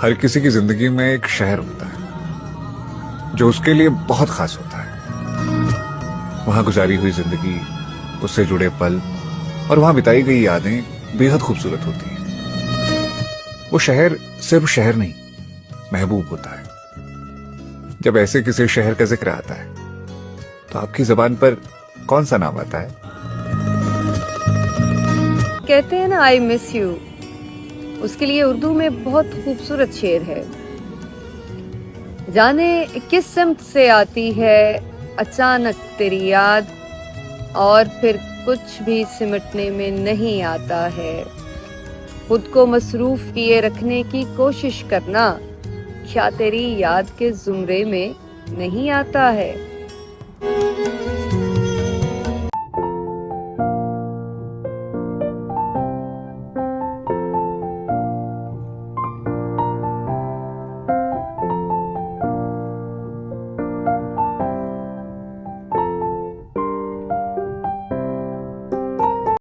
हर किसी की जिंदगी में एक शहर होता है जो उसके लिए बहुत खास होता है। वहां गुजारी हुई जिंदगी, उससे जुड़े पल और वहां बिताई गई यादें बेहद खूबसूरत होती हैं। वो शहर सिर्फ शहर नहीं, महबूब होता है। जब ऐसे किसी शहर का जिक्र आता है तो आपकी जबान पर कौन सा नाम आता है? कहते हैं ना, आई मिस यू। उसके लिए उर्दू में बहुत खूबसूरत शेर है। जाने किस सिमत से आती है अचानक तेरी याद, और फिर कुछ भी सिमटने में नहीं आता है। खुद को मसरूफ किए रखने की कोशिश करना, क्या तेरी याद के जुमरे में नहीं आता है?